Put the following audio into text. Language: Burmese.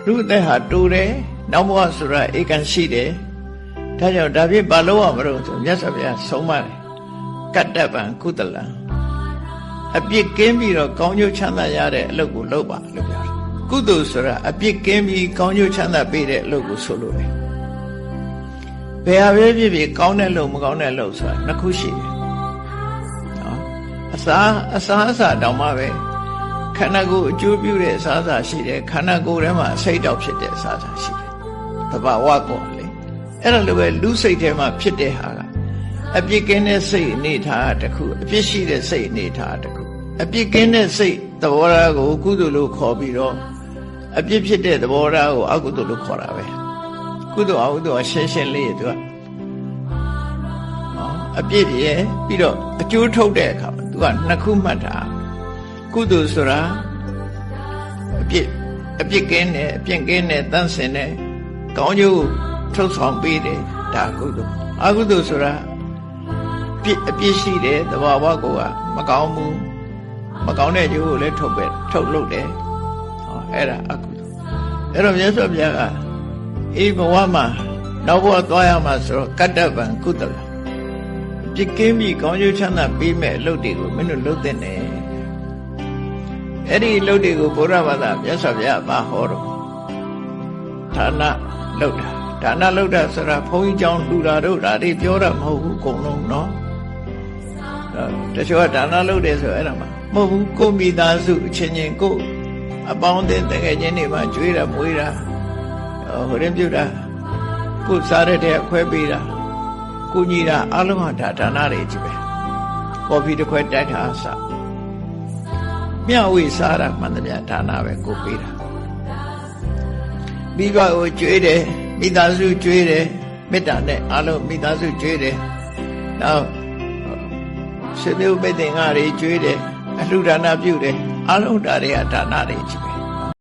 လူအသက်ဟာတိုးတယ်နောက်ဘဝဆိုတာဧကန်ရှိတယ်ဒါကြောင့်ဒါဖြင့်ဘာလို့ရမလို့ဆိုမြတ်စွာဘုရားဆုံးမတယ်ကတ္တပံကုသလံအပြစ်ကင်းပြီးတော့ကောင်းကျိုးချမ်းသာရတဲ့အလုပ်ကိုလုပ်ပါလို့ပြောတယ်ကုသိုလ်ဆိုတာအပြစ်ကင်းပြီးကောင်းကျိုးချမ်းသာပေးတဲ့အလုပ်ကိုဆိုလို့တယ်ဘယ်ဟာပဲဖြစ်ဖြစ်ကောင်းတဲ့လုပ်မကောင်းတဲ့လုပ်ဆိုတာနှစ်ခုရှိတယ်နော်အစာတောင်မှပဲခန္ဓာကိုယ်အကျိုးပြုတဲ့အစားအစာရှိတယ်ခန္ဓာကိုယ်ထဲမှာအစိတ်တောက်ဖြစ်တဲ့အစားအစာရှိတယ်တဘာဝကောလေအဲ့ဒါလိုပဲလူစိတ်ထဲမှာဖြစ်တဲ့ဟာကအပြစ်ကင်းတဲ့စိတ်အနေထားတစ်ခုအပြစ်ရှိတဲ့စိတ်အနေထားတစ်ခုအပြစ်ကင်းတဲ့စိတ်သဘောထားကိုကုသိုလ်လို့ခေါ်ပြီးတော့အပြစ်ဖြစ်တဲ့သဘောထားကိုအကုသိုလ်လို့ခေါ်တာပဲကုသိုလ်အကုသိုလ်ရှင်းရှင်းလေးသူကအပြစ်ရဲ့ပြီးတော့အကျိုးထုတ်တဲ့အခါသူကနှစ်ခုမှတ်တာကုသိုလ်ဆိုတာအပြစ်ကင်းတယ်အပြစ်ကင်းတယ်တန်းစင်တယ်ကောင်းကျိုးထုတ်ဆောင်ပေးတယ်ဒါကုသိုလ်အကုသိုလ်ဆိုတာအပြစ်ရှိတယ်သဘာဝကိုကမကောင်းဘူးမကောင်းတဲ့ကျိုးကိုလည်းထုတ်လုပ်တယ်အဲ့ဒါအကုသိုလ်အဲ့တော့မြတ်စွာဘုရားကအေးဘဝမှာနောက်ဘဝသွားရမှာဆိုတော့ကတ္တပံကုသလပြစ်ကင်းပြီးကောင်းကျိုးချမ်းသာပေးမဲ့အလုပ်တွေကိုမင်းတို့လုပ်တဲ့နဲ့အဲ့ဒီအလုပ်တွေကိုဘုရားဘာသာမြတ်စွာဘုရားဘာဟောတော့ဒါနလုပ်တာဆိုတာဘုန်းကြီးကျောင်းလှူတာတို့ဒါတွေပြောတာမဟုတ်ဘူးအကုန်လုံးနော်တချို့ကဒါနလုပ်တယ်ဆိုအဲ့ဒါမှမဟုတ်ဘူးကိုမိသားစုအချင်းချင်းကိုအပေါင်းအသင်းတကယ်ချင်းတွေမှာကျွေးတာမွေးတာဟိုရင်ပြုတာကိုစားတဲ့တဲ့ခွဲပေးတာကိုညီတာအလုံးဟာဒါနတွေကြီးပဲကော်ဖီတစ်ခွက်တိုက်တာအစမျှဝေစားတာမှန်တယ်ဗျဒါနပဲကိုပေးတာမိဘကိုကျွေးတယ်မိသားစုကျွေးတယ်မေတ္တာနဲ့အလုံးမိသားစုကျွေးတယ်နောက်ဆွေမျိုးမိတ်တင်္ဂါတွေကျွေးတယ်အလှူဒါနပြုတယ်အလုံးဒါတွေကဒါနတွေကြီးပဲ